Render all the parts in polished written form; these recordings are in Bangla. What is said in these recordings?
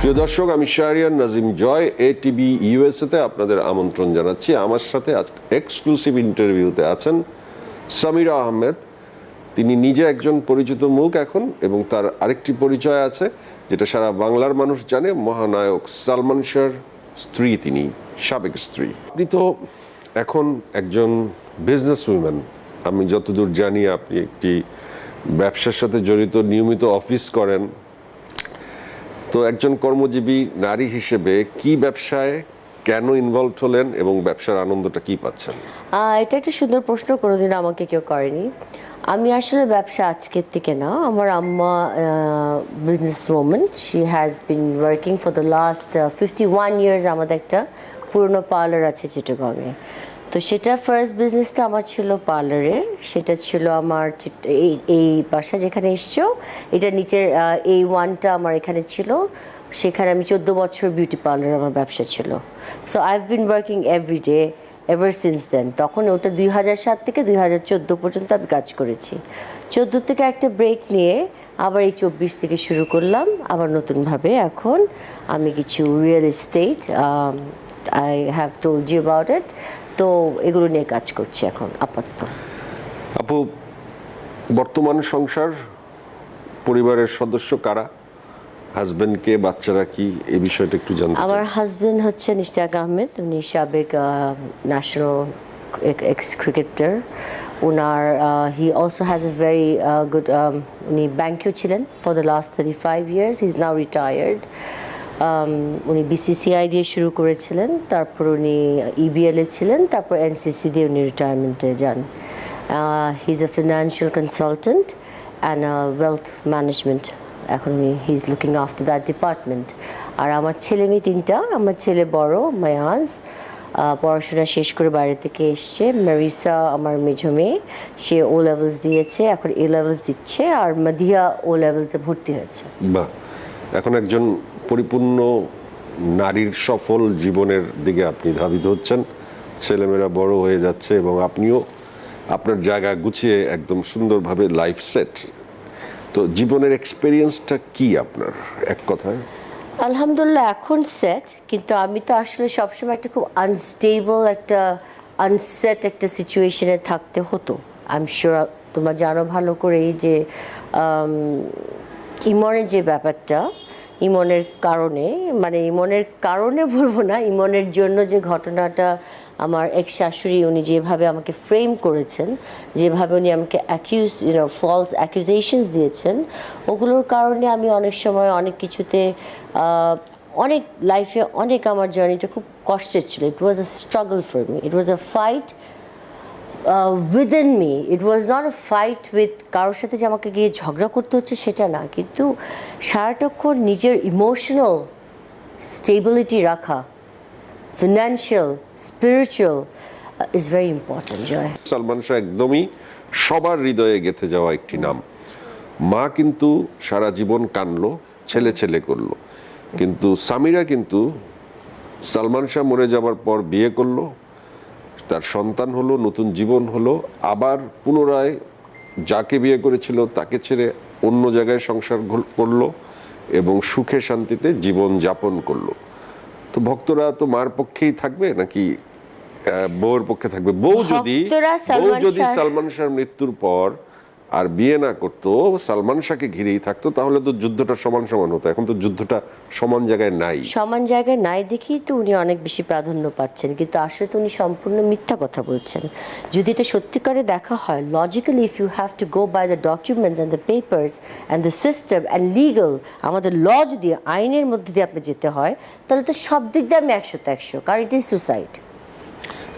প্রিয় দর্শক, আমি শাহরিয়ার নাজিম জয়, এটিভি ইউএসএতে আপনাদের আমন্ত্রণ জানাচ্ছি। আমার সাথে আজ এক্সক্লুসিভ ইন্টারভিউতে আছেন সামিরা আহমেদ। তিনি নিজে একজন পরিচিত মুখ এখন, এবং তার আরেকটি পরিচয় আছে যেটা সারা বাংলার মানুষ জানে, মহানায়ক সালমান শাহর স্ত্রী, তিনি সাবেক স্ত্রী। আপনি তো এখন একজন বিজনেস উইম্যান, আমি যতদূর জানি আপনি একটি ব্যবসার সাথে জড়িত, নিয়মিত অফিস করেন। তো একজন কর্মজীবী নারী হিসেবে কি ব্যবসায় কেন ইনভলভ হলেন এবং ব্যবসার আনন্দটা কি পাচ্ছেন? এটা একটা সুন্দর প্রশ্ন, কোনোদিন আমাকে কেউ করেনি। আমি আসলে ব্যবসা আজকের থেকে না, আমার আম্মা business woman, she has been working for the last 51 years. আমাদের একটা পুরনো পার্লার আছে চিটাগংয়ে। তো সেটা ফার্স্ট বিজনেসটা আমার ছিল পার্লারের। সেটা ছিল আমার এই বাসা যেখানে এসছো, এটা নিচের A1টা আমার এখানে ছিল। সেখানে আমি 14 বছর বিউটি পার্লার আমার ব্যবসা ছিল। So I have been working everyday ever since then. তখন ওটা 2007 থেকে 2014 পর্যন্ত আমি কাজ করেছি। 14 থেকে একটা ব্রেক নিয়ে আবার এই 24 থেকে শুরু করলাম আবার নতুনভাবে। এখন আমি কিছু real estate, I have told you about it, তো এগুলো নিয়ে কাজ করছি এখন আপাতত। আপু, বর্তমান সংসার পরিবারের সদস্য কারা? হাজবেন্ড কে, বাচ্চারা কি, এই বিষয়টা একটু জানতে চাই। আমার হাজবেন্ড হচ্ছে ইশতিয়াক আহমেদ, উনি সাবেক national x cricketer. Owner he also has a very good, উনি ব্যাংকেও ছিলেন for the last 35 years. He is now retired. উনি BCCI দিয়ে শুরু করেছিলেন, তারপর উনি EBL-এ ছিলেন, তারপর NCC দিয়ে উনি রিটায়ারমেন্টে যান। He is a financial consultant and wealth management. এখন he is looking after that department. আর আমার ছেলে মেয়ে 3টা। আমার ছেলে বড় মায়াজ, পড়াশোনা শেষ করে বাইরে থেকে এসছে। মেরিসা আমার মেঝো মেয়ে, সে O লেভেলস দিয়েছে, এখন A লেভেলস দিচ্ছে। আর মাদিয়া O লেভেলসে ভর্তি হয়েছে। বাহ, এখন একজন পরিপূর্ণ নারীর সফল জীবনের দিকে আপনি ধাবিত হচ্ছেন। ছেলেমেয়েরা বড় হয়ে যাচ্ছে এবং আপনিও আপনার জায়গা গুছিয়ে একদম সুন্দরভাবে লাইফ সেট। তো জীবনের এক্সপেরিয়েন্সটা কি আপনার, এক কথায়? আলহামদুলিল্লাহ এখন সেট, কিন্তু আমি তো আসলে সবসময় একটা খুব আনস্টেবল, একটা আনসেট একটা সিচুয়েশনে থাকতে হতো। আই এম শিওর তোমরা জানো ভালো করেই যে ইমনের যে ব্যাপারটা, ইমনের কারণে, মানে ইমনের কারণে বলবো না, ইমনের জন্য যে ঘটনাটা, আমার এক শাশুড়ি উনি যেভাবে আমাকে ফ্রেম করেছেন, যেভাবে উনি আমাকে ফলস অ্যাকিউজেশনস দিয়েছেন, ওগুলোর কারণে আমি অনেক সময় অনেক কিছুতে অনেক লাইফে অনেক আমার জার্নিটা খুব কষ্টের ছিল। It was a struggle for me, it was a fight within me. It was not a fight with কারোর সাথে যে আমাকে গিয়ে ঝগড়া করতে হচ্ছে সেটা না, কিন্তু সারাটাক্ষণ নিজের ইমোশনাল স্টেবিলিটি রাখা, financial, spiritual is very important. জয় সালমান শাহ একদমই সবার হৃদয়ে গেঁথে যাওয়া একটি নাম। মা কিন্তু সারা জীবন কানলো, ছেলে ছেলে করলো, কিন্তু সামিরা কিন্তু সালমান শাহ মরে যাবার পর বিয়ে করলো, তার সন্তান হলো, নতুন জীবন হলো, আবার পুনরায় যাকে বিয়ে করেছিল তাকে ছেড়ে অন্য জায়গায় সংসার করলো এবং সুখে শান্তিতে জীবন যাপন করলো। তো ভক্তরা তো মার পক্ষেই থাকবে নাকি বউয়ের পক্ষে থাকবে? বউ যদি সালমান শাহর মৃত্যুর পর আর বিয়ে না করতো, সালমান শাহকে ঘিরেই থাকতো, তাহলে তো যুদ্ধটা সমান সমান হতো। এখন তো যুদ্ধটা সমান জায়গায় নাই। সমান জায়গায় নাই দেখেই তো উনি অনেক বেশি প্রাধান্য পাচ্ছেন, কিন্তু আসলে তো উনি সম্পূর্ণ মিথ্যা কথা বলছেন। যদি এটা সত্যিকারে দেখা হয়, logically if you have to go by the documents and the papers and the system and legal, আমাদের ল যদি আইনের মধ্যে দিয়ে আপনি যেতে হয়, তাহলে তো সব দিক দিয়ে আমি 100তে 100, কারণ ইট ইজ সুসাইড।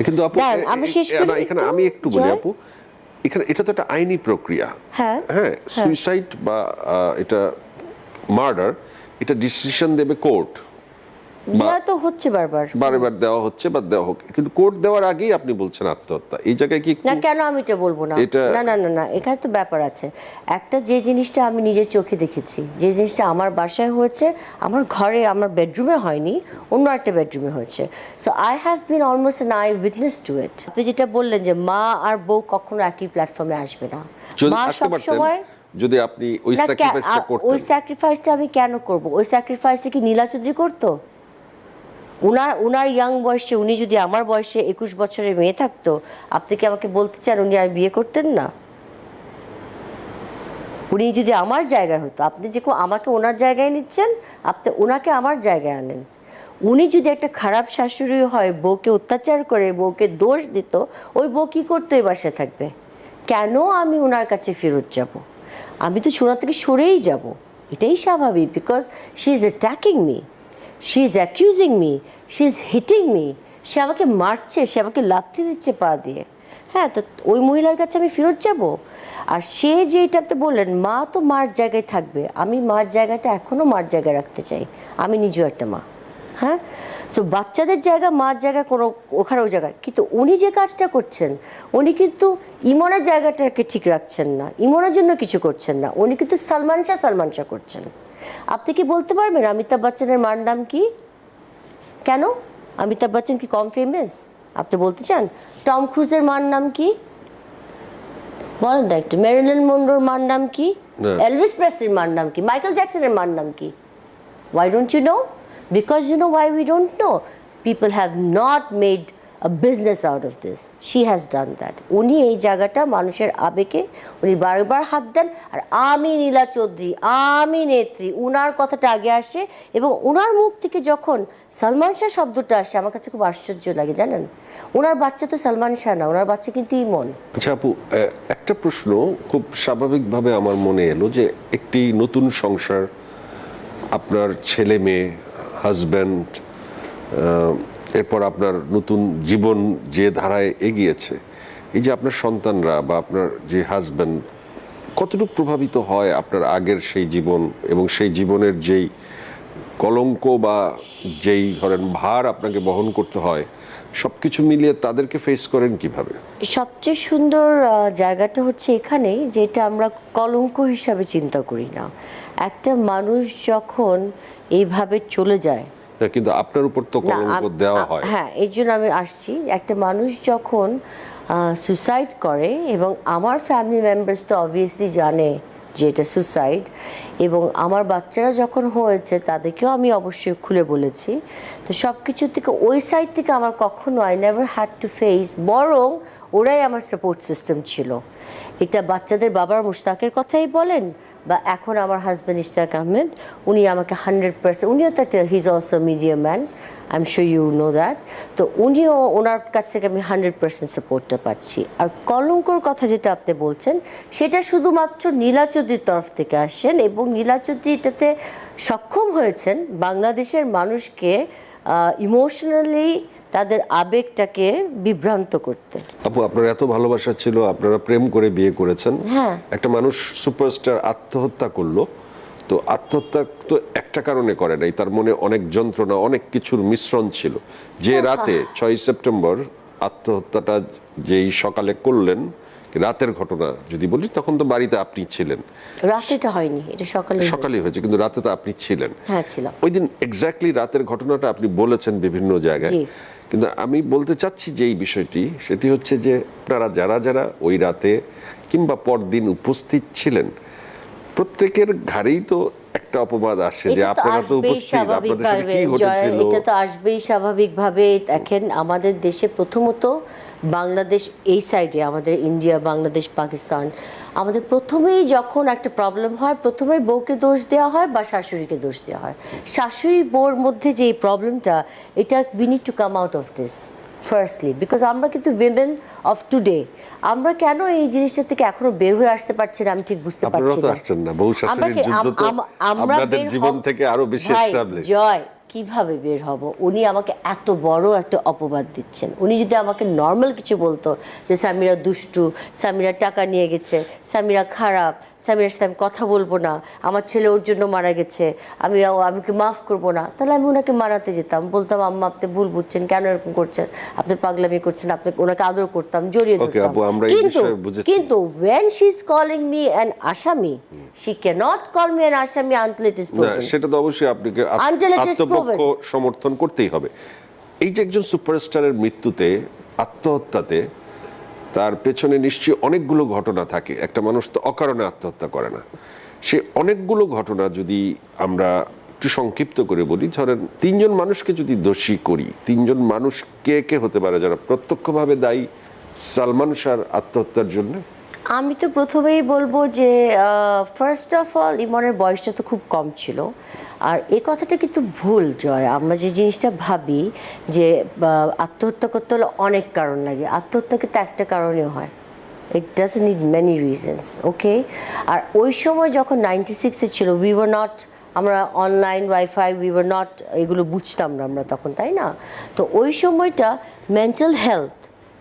কিন্তু আপু, এখানে আমি একটু বলি আপু, এখানে এটা তো একটা আইনি প্রক্রিয়া। হ্যাঁ, সুইসাইড বা এটা মার্ডার, এটা ডিসিশন দেবে কোর্ট। দেওয়া তো হচ্ছে বারবার দেওয়া হচ্ছে বা দেওয়া হোক, কিন্তু কোর্ট দেওয়ার আগেই আপনি বলছেন আত্মহত্যা। এই জায়গায় কি না, কেন আমি এটা বলবো না? না না না না, এখানে তো ব্যাপার আছে। একটা যে জিনিসটা আমি নিজের চোখে দেখেছি, যে জিনিসটা আমার বাসায় হয়েছে, আমার ঘরে, আমার বেডরুমে হয়নি, অন্য একটা বেডরুমে হয়েছে। So I have been almost an eyewitness to it. আপনি যেটা বললেন যে মা আর বউ কখনো একই প্ল্যাটফর্মে আসবে না, মা সবসময় যদি আপনি ওই না, স্যাক্রিফাইসটা ওই করতেন? স্যাক্রিফাইসটা আমি কেন করব? ওই স্যাক্রিফাইসটা কি নীলা চৌধুরী করতো? উনার ইয়াং বয়সে, উনি যদি আমার বয়সে 21 বছরের মেয়ে থাকতো, আপনি কি আমাকে বলতে চান উনি আর বিয়ে করতেন না? উনি যদি আমার জায়গায় হতো, আপনি যে আমাকে ওনার জায়গায় নিচ্ছেন, আপনি ওনাকে আমার জায়গায় আনেন। উনি যদি একটা খারাপ শাশুড়ি হয়, বউকে অত্যাচার করে, বউকে দোষ দিত, ওই বউ কী করতো? এই বাসায় থাকবে। কেন আমি ওনার কাছে ফেরত যাব? আমি তো সোনা থেকে সরেই যাব, এটাই স্বাভাবিক। Because she is attacking me, she is accusing me, she is hitting me. সে আমাকে মারছে, সে আমাকে লাথি দিচ্ছে পা দিয়ে। হ্যাঁ, তো ওই মহিলার কাছে আমি ফেরত যাব? আর সে যে এটাতে বললেন, মা তো মার জায়গায় থাকবে, আমি মার জায়গাটা এখনও মার জায়গায় রাখতে চাই। আমি নিজেও একটা মা। হ্যাঁ, তো বাচ্চাদের জায়গা মার জায়গা কোনো ওখানেও জায়গায়, কিন্তু উনি যে কাজটা করছেন, উনি কিন্তু ইমনের জায়গাটাকে ঠিক রাখছেন না, ইমনের জন্য কিছু করছেন না, উনি কিন্তু সালমান শাহ করছেন। আপনি কি বলতে পারবেন অমিতাভ বচ্চনের মার নাম কি? কেন? অমিতাভ বচ্চন কি কম ফেমাস? আপনি বলতে চান? টম ক্রুজের মার নাম কি বলেন না একটু? মেরিলিন মনরোর মার নাম কি? এলভিস প্রেসলির মার নাম কি? মাইকেল জ্যাকসনের মার নাম কি? Why don't you know? Because you know why we don't know? People have not made a business out of this. She has done that. উনি এই জায়গাটা মানুষের আবেগে উনি বারবার হাত দেন। আর আমি নীলা চৌধুরী, আমি নেত্রী, উনার কথাটা আগে আসে, এবং উনার মুখ থেকে যখন সালমান শাহ শব্দটা আসে, আমার কাছে খুব আশ্চর্য লাগে, জানেন? ওনার বাচ্চা তো সালমান শাহ না, ওনার বাচ্চা কিন্তু ইমন। আচ্ছা আপু, একটা প্রশ্ন খুব স্বাভাবিকভাবে আমার মনে এলো, যে একটি নতুন সংসার, আপনার ছেলে মেয়ে, হাজব্যান্ড, এরপর আপনার নতুন জীবন যে ধারায় এগিয়েছে, এই যে আপনার সন্তানরা বা আপনার যে হাজব্যান্ড কতটুকু প্রভাবিত হয় আপনার আগের সেই জীবন এবং সেই জীবনের যেই কলঙ্ক বা যেই ধরেন ভার আপনাকে বহন করতে হয়, সব কিছু মিলিয়ে তাদেরকে ফেস করেন কিভাবে? সবচেয়ে সুন্দর জায়গাটা হচ্ছে এখানেই, যেটা আমরা কলঙ্ক হিসাবে চিন্তা করি না। একটা মানুষ যখন এইভাবে চলে যায়, না, কিন্তু আপনার উপর তো কলঙ্ক দেওয়া হয়। হ্যাঁ, এই জন্য আমি আসছি। একটা মানুষ যখন সুসাইড করে, এবং আমার ফ্যামিলি মেম্বার্স তো অবভিয়াসলি জানে যে এটা সুসাইড, এবং আমার বাচ্চারা যখন হয়েছে তাদেরকেও আমি অবশ্যই খুলে বলেছি। তো সব কিছু থেকে ওই সাইড থেকে আমার কখনো I never had to face, বরং ওরাই আমার সাপোর্ট সিস্টেম ছিল। এটা বাচ্চাদের বাবার মুশতাকের কথাই বলেন, বা এখন আমার হাজব্যান্ড ইশতিয়াক আহমেদ, উনি আমাকে 100%, উনিও তো একটা, he is also media man, I am sure you know that. তো উনিও, ওনার কাছ থেকে আমি 100% সাপোর্টটা পাচ্ছি। আর কলঙ্কর কথা যেটা আপনি বলছেন, সেটা শুধুমাত্র নীলা চৌধুরীর তরফ থেকে আসেন, এবং নীলা চৌধুরী এটাতে সক্ষম হয়েছেন বাংলাদেশের মানুষকে ইমোশনালি তাদের আবেগটাকে বিভ্রান্ত করতে। আপু, আপনার এত ভালোবাসা ছিল, আপনারা প্রেম করে বিয়ে করেছেন। হ্যাঁ, একটা মানুষ সুপারস্টার আত্মহত্যা করলো, তো আত্মহত্যা তো একটা কারণে করে নাই, তার মনে অনেক যন্ত্রণা, অনেক কিছুর মিশ্রণ ছিল। যে রাতে 6 সেপ্টেম্বর আত্মহত্যাটা যেই সকালে করলেন, রাতের ঘটনা যদি বলি, তখন তো বাড়িতে আপনি ছিলেন। রাতেটা হয়নি, এটা সকালে হয়েছে, কিন্তু রাতে তো আপনি ছিলেন। হ্যাঁ, ছিলাম। ওই দিন এক্স্যাক্টলি রাতের ঘটনাটা আপনি বলেছেন বিভিন্ন জায়গায়, জি। কিন্তু আমি বলতে চাচ্ছি যে এই বিষয়টি, সেটি হচ্ছে যে আপনারা যারা যারা ওই রাতে কিংবা পরদিন উপস্থিত ছিলেন, প্রত্যেকের ঘাড়েই তো একটা অপবাদ আসে যে আপনারা তো উপস্থিত, আপনাদের সাথে কি ঘটেছিল। এটা তো আসবেই স্বাভাবিকভাবে। দেখেন, আমাদের দেশে প্রথমত বাংলাদেশ এই সাইডে, আমাদের ইন্ডিয়া, বাংলাদেশ, পাকিস্তান, আমাদের প্রথমেই যখন একটা প্রবলেম হয়, প্রথমেই বউকে দোষ দেওয়া হয় বা শাশুড়িকে দোষ দেওয়া হয়। শাশুড়ি বউর মধ্যে যে এই প্রবলেমটা, এটা we need to come out of this firstly, because আমরা কিন্তু উইমেন অফ টুডে, আমরা কেন এই জিনিসটা থেকে এখনো বের হয়ে আসতে পারছি না, আমি ঠিক বুঝতে পারছি না। আসছেন না, বউ শাশুড়ির যুদ্ধ তো আপনাদের জীবন থেকে আরো বেশি এস্টাবলিশ। জয়, কিভাবে বের হব? উনি আমাকে এত বড় একটা অপবাদ দিচ্ছেন। উনি যদি আমাকে নর্মাল কিছু বলতো, যে সামিরা দুষ্টু, সামিরা টাকা নিয়ে গেছে, সামিরা খারাপ, সামিরার সাথে আমি কথা বলবো না, আমার ছেলে ওর জন্য মারা গেছে, আমি কি মাফ করবো না, তাহলে আমি ওনাকে মানাতে যেতাম, বলতাম আম্মা আপনি ভুল বুঝছেন, কেন এরকম করছেন, আপনি পাগলামি করছেন, আপনি ওনাকে আদর করতাম, জড়িয়ে ধরতাম। কিন্তু when she is calling me an আসামি, she cannot call me an আসামি until it is proven. সেটা তো অবশ্যই আপনাকে আত্মপক্ষ সমর্থন করতেই হবে। এই যে একজন সুপারস্টারের মৃত্যুতে, আত্মহত্যাতে তার পেছনে নিশ্চয়ই অনেকগুলো ঘটনা থাকে। একটা মানুষ তো অকারণে আত্মহত্যা করে না। সে অনেকগুলো ঘটনা যদি আমরা একটু সংক্ষিপ্ত করে বলি, ধরেন 3জন মানুষকে যদি দোষী করি, 3জন মানুষ কে কে হতে পারে যারা প্রত্যক্ষভাবে দায়ী সালমান শাহর আত্মহত্যার জন্য? আমি তো প্রথমেই বলবো যে ফার্স্ট অফ অল ইমনের বয়সটা তো খুব কম ছিল। আর এই কথাটা কিন্তু ভুল জয়, আমরা যে জিনিসটা ভাবি যে আত্মহত্যা করতে হলে অনেক কারণ লাগে, আত্মহত্যা কিন্তু একটা কারণেও হয়। It doesn't need many reasons, okay. আর ওই সময় যখন 96-এ ছিল, উই ওয়ার নট, আমরা online wifi, we were not, এগুলো বুঝতাম না আমরা তখন, তাই না? তো ওই সময়টা মেন্টাল হেলথ,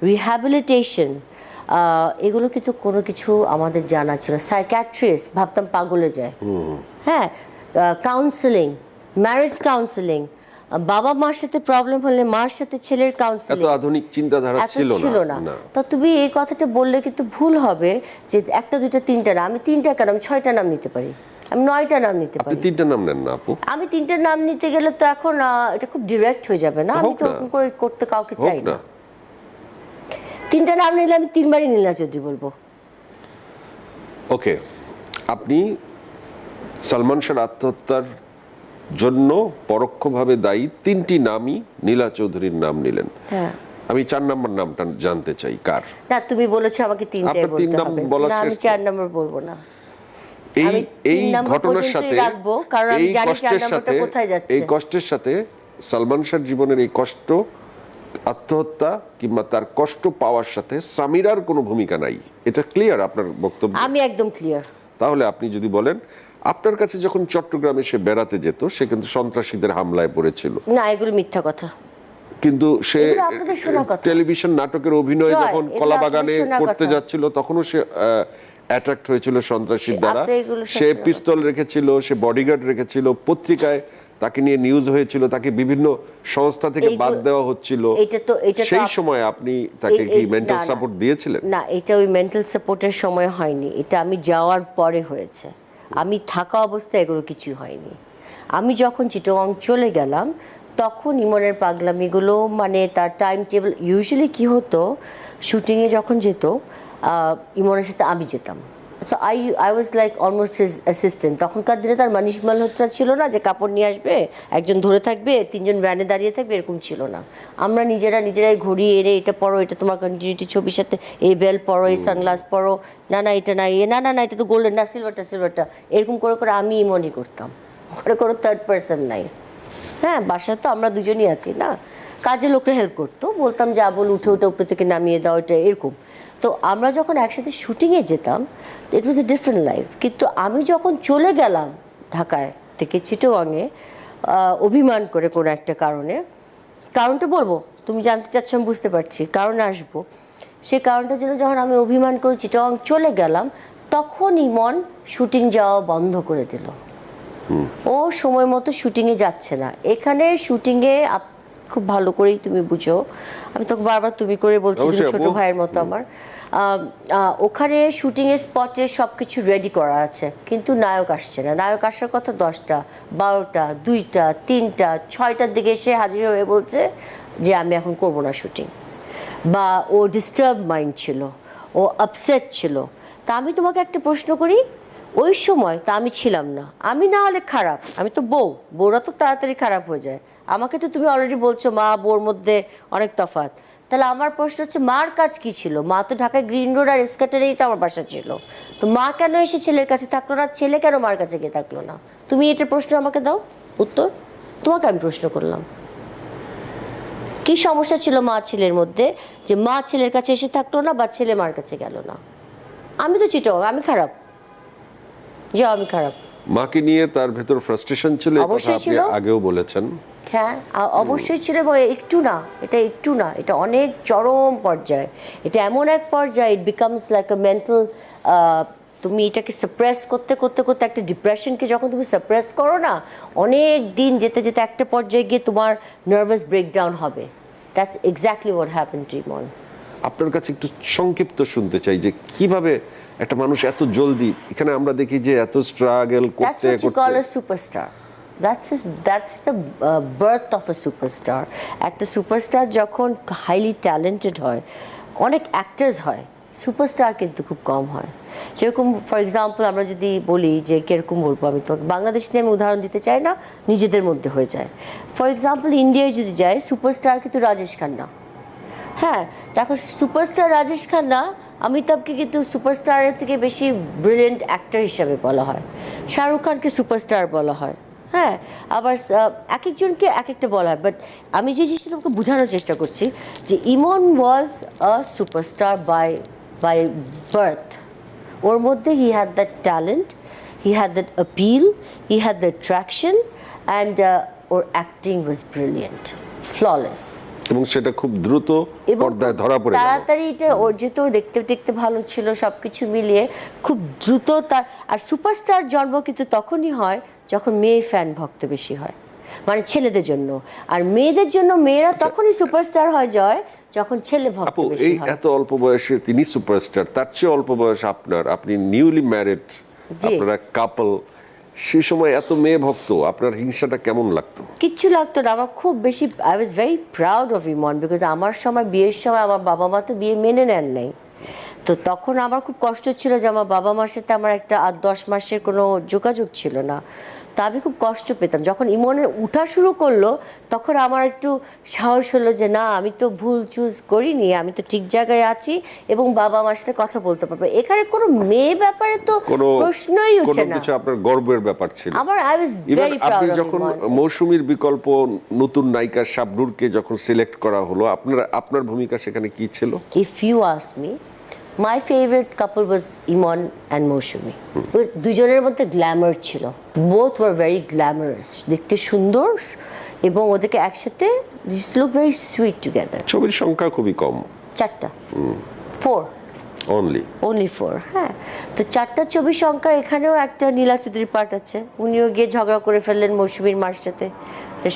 রিহ্যাবিলিটেশন, এগুলো কিন্তু কোনো কিছু আমাদের জানা ছিল। সাইকিয়াট্রিস্ট ভাবতাম পাগলে যায়, হ্যাঁ, কাউন্সেলিং, ম্যারেজ কাউন্সেলিং, বাবা মার সাথে প্রবলেম হলে মার সাথে ছেলের কাউন্সেলিং, এত আধুনিক চিন্তাধারা ছিল না। না। তো তুমি এই কথাটা বললে কিন্তু ভুল হবে যে একটা দুইটা তিনটা না, আমি তিনটা কেন, আমি 6টা নাম নিতে পারি, আমি 9টা নাম নিতে আপনি পারি। 3টা নাম নেন না আপু? আমি 3টা নাম নিতে গেলে তো এখন এটা খুব ডিরেক্ট হয়ে যাবে না, আমি তো ওরকম করে করতে কাউকে চাই না। 3টা নাম নিলে আমি 3বারই নীলা চৌধুরী বলবো। ওকে, আপনি সালমান শাহর আত্মহত্যার জন্য পরোক্ষভাবে দায়ী 3টি নামই নীলা চৌধুরীর নাম নিলেন। হ্যাঁ, আমি 4 নম্বর নামটা জানতে চাই, কার? না তুমি বলেছো আমাকে 3টাই আপনার 3 বলতে নাম হবে, বলা না আমি শেষ তো। 4 নম্বর বলবো না। এই আমি এই 3 নম্বর ঘটনার পর্যন্তই সাথে, রাখবো, কারণ আমি এই জানি 4 কষ্টের নম্বরটা সাথে, কোথায় যাচ্ছে। এই কষ্টের সাথে সালমান শাহর জীবনের এই কষ্ট, আত্মহত্যা কিংবা তার কষ্ট পাওয়ার সাথে সামিরার কোনো ভূমিকা নাই, এটা ক্লিয়ার আপনার বক্তব্য? আমি একদম ক্লিয়ার। তাহলে আপনি যদি বলেন, আপনার কাছে যখন চট্টগ্রামে সে বেড়াতে যেত, সে কিন্তু সন্ত্রাসীদের হামলায় পড়েছিল। না, এগুলো মিথ্যা কথা। কিন্তু সে এগুলো আপনাদের শোনা কথা। টেলিভিশন নাটকের অভিনয় জয়, যখন এগুলো কলাবাগানে আপনাদের শোনা করতে কথা। যাচ্ছিল, তখনও সে অ্যাট্রাক্ট হয়েছিল সন্ত্রাসীর দ্বারা। আপনি এগুলো সে শোনা কথা। পিস্তল রেখেছিল, সে বডিগার্ড রেখেছিল, পত্রিকায় তাকে নিয়ে নিউজ হয়েছিল, তাকে বিভিন্ন সংস্থা থেকে বাদ দেওয়া হচ্ছিল। এটা সেই সময় আপনি তাকে কি মেন্টাল না, না। সাপোর্ট দিয়েছিলেন? না, এটা ওই মেন্টাল সাপোর্টের সময় হয়নি, এটা আমি যাওয়ার পরে হয়েছে। আমি থাকা অবস্থায় এগুলো কিছু হয়নি। আমি যখন চিটাগং চলে গেলাম, তখন ইমনের পাগলামিগুলো, মানে তার টাইম টেবিল, ইউজুয়ালি কী হতো, শুটিংয়ে যখন যেত ইমনের সাথে আমি যেতাম। So I was like almost his assistant. তখনকার দিনে তার মানিশ মালহোত্রা ছিল না যে কাপড় নিয়ে আসবে, একজন ধরে থাকবে, 3জন ভ্যানে দাঁড়িয়ে থাকবে, এরকম ছিল না। আমরা নিজেরাই ঘড়ি এনে, এটা পরো, এটা তোমার কন্টিনিউটি ছবির সাথে, এই বেল পরো, এই সানগ্লাস পরো, না না এটা না, না এটা তো গোল্ডেন, না সিলভারটা, এরকম করে করে আমি ইমনই করতাম, করে কোনো থার্ড পার্সন নাই। হ্যাঁ, বাসা তো আমরা দুজনই আছি না, কাজে লোকরা হেল্প করতো, বলতাম যা বল, উঠে উপরে থেকে নামিয়ে দাও, এটা এরকম। তো আমরা যখন একসাথে শুটিংয়ে যেতাম, ইট ওয়াজ এ ডিফারেন্ট লাইফ। কিন্তু আমি যখন চলে গেলাম ঢাকায় থেকে চিটাগংয়ে অভিমান করে কোনো একটা কারণে, কারণটা বলবো, তুমি জানতে চাচ্ছ, আমি বুঝতে পারছি, কারণে আসবো। সেই কারণটার জন্য যখন আমি অভিমান করে চিটাগং চলে গেলাম, তখন ইমন শুটিং যাওয়া বন্ধ করে দিল। ও সময় মতো শুটিংয়ে যাচ্ছে না। এখানে শুটিংয়ে খুব ভালো করেই তুমি বুঝো, আমি তোকে বারবার তুমি করে বলছি, তুমি ছোট ভাইয়ের মতো আমার। ওখানে শুটিংয়ের স্পটে সব কিছু রেডি করা আছে, কিন্তু নায়ক আসছে না। নায়ক আসার কথা 10টা, 12টা, 2টা, 3টা, 6টার দিকে এসে হাজির হয়ে বলছে যে আমি এখন করবো না শুটিং, বা ও ডিস্টার্ব মাইন্ড ছিল, ও আপসেট ছিল। তা আমি তোমাকে একটা প্রশ্ন করি, ওই সময় তো আমি ছিলাম না, আমি না হলে খারাপ, আমি তো বউরা তো তাড়াতাড়ি খারাপ হয়ে যায়। আমাকে তো তুমি অলরেডি বলছো মা বউর মধ্যে অনেক তফাৎ। তাহলে আমার প্রশ্ন হচ্ছে, মার কাজ কি ছিল? মা তো ঢাকায় গ্রিন রোড আর স্কাটারেই তো আমার বাসা ছিল। তো মা কেন এসে ছেলের কাছে থাকলো না, ছেলে কেন মার কাছে গিয়ে থাকলো না? তুমি এটার প্রশ্ন আমাকে দাও উত্তর। তোমাকে আমি প্রশ্ন করলাম, কি সমস্যা ছিল মা ছেলের মধ্যে, যে মা ছেলের কাছে এসে থাকলো না বা ছেলে মার কাছে গেল না? আমি তো চিটো, আমি খারাপ, যে আমি খারাপ। মাকে নিয়ে তার ভেতর ফ্রাস্ট্রেশন ছিল, অবশ্যই আপনি ছিল। আগেও বলেছেন। হ্যাঁ, অবশ্যই ছিল, এবং একটু না, এটা অনেক চরম পর্যায়ে। এটা এমন এক পর্যায়ে, it becomes like a mental, তুমি এটাকে সাপ্রেস করতে করতে করতে, একটা ডিপ্রেশনকে যখন তুমি সাপ্রেস করো না, অনেক দিন যেতে যেতে একটা পর্যায়ে গিয়ে তোমার নার্ভাস ব্রেকডাউন হবে। That's exactly what happened to Emon. আপনার কাছে একটু সংক্ষিপ্ত শুনতে চাই যে কিভাবে একটা মানুষ এত জলদি, এখানে আমরা দেখি যে এত স্ট্রাগল করতে That's what you call করতে। a superstar. That's the birth of a superstar. একটা সুপারস্টার যখন হাইলি ট্যালেন্টেড হয়, অনেক অ্যাক্টার্স হয়, সুপারস্টার কিন্তু খুব কম হয়। যেরকম ফর এক্সাম্পল আমরা যদি বলি যে কিরকম বলবো, আমি তোমাকে বাংলাদেশ নিয়ে আমি উদাহরণ দিতে চাই না, নিজেদের মধ্যে হয়ে যায়। ফর এক্সাম্পল ইন্ডিয়ায় যদি যাই, সুপারস্টার কিন্তু রাজেশ খান্না। হ্যাঁ, দেখো সুপারস্টার রাজেশ খান্না, অমিতাভকে কিন্তু সুপারস্টারের থেকে বেশি ব্রিলিয়েন্ট অ্যাক্টর হিসাবে বলা হয়। শাহরুখ খানকে সুপারস্টার বলা হয়। হ্যাঁ, আবার এক একজনকে এক একটা বলা হয়। বাট আমি যে জিনিসটা তোমাকে বোঝানোর চেষ্টা করছি যে ইমন ওয়াজ আ সুপারস্টার বাই বার্থ। ওর মধ্যে he had that talent, he had that appeal, he had the attraction, and or acting was brilliant, flawless. এবং সেটা খুব দ্রুত পর্দায় ধরা পড়ে গেল। তাড়াতাড়ি এটা ওর যেহেতু দেখতে দেখতে ভালো ছিল, সবকিছু মিলিয়ে খুব দ্রুত তার। আর সুপারস্টার জন্ম কিন্তু তখনই হয় যখন মেয়ে ফ্যান ভক্ত বেশি হয়, মানে ছেলেদের জন্য। আর মেয়েদের জন্য মেয়েরা তখনই সুপারস্টার হয় জয়, যখন ছেলে ভক্ত আপু, বেশি এই হয়। এত অল্প বয়সে তিনি সুপারস্টার, তার চেয়ে অল্প বয়স আপনার, আপনি নিউলি ম্যারিড, জি। আপনারা কাপল, সেই সময় এত মেয়ে ভক্ত, আপনার হিংসাটা কেমন লাগতো? কিচ্ছু লাগতো না আমার খুব বেশি। I was very proud of Imon, because আমার সময়, বিয়ের সময় আমার বাবা মা তো বিয়ে মেনে নেন নাই। তো তখন আমার খুব কষ্ট ছিল যে আমার বাবা মার সাথে আমার একটা 8-10 মাসের কোনো যোগাযোগ ছিল না। তা আমি খুব কষ্ট পেতাম। যখন ইমনের উঠা শুরু করলো, তখন আমার একটু সাহস হলো যে না, আমি তো ভুল চুজ করিনি, আমি তো ঠিক জায়গায় আছি এবং বাবা মার সাথে কথা বলতে পারবো। এখানে কোনো মেয়ে ব্যাপারে তো কোনো প্রশ্নই কোনো উঠে না। কিছু আপনার গর্বের ব্যাপার ছিল? আমার আই ওয়াজ ইভেন ভেরি আপনি প্রাউড অফ যখন ইমন। মৌসুমীর বিকল্প নতুন নায়িকা শাবনূরকে যখন সিলেক্ট করা হলো, আপনার ভূমিকা সেখানে কি ছিল? If you ask me, my favorite couple was Iman and Mousumi. দুজনের মধ্যে গ্ল্যামার ছিল। Both were very glamorous. দেখতে সুন্দর এবং ওদেরকে একসাথে this look very sweet together. ছবির সংখ্যা খুবই কম, 4টা, 4, অনলি। 4। হ্যাঁ, তো 4টা ছবি সংখ্যা। এখানেও একটা নীলা চৌধুরী পার্ট আছে, উনিও গিয়ে ঝগড়া করে ফেললেন মৌসুমীর মার সাথে।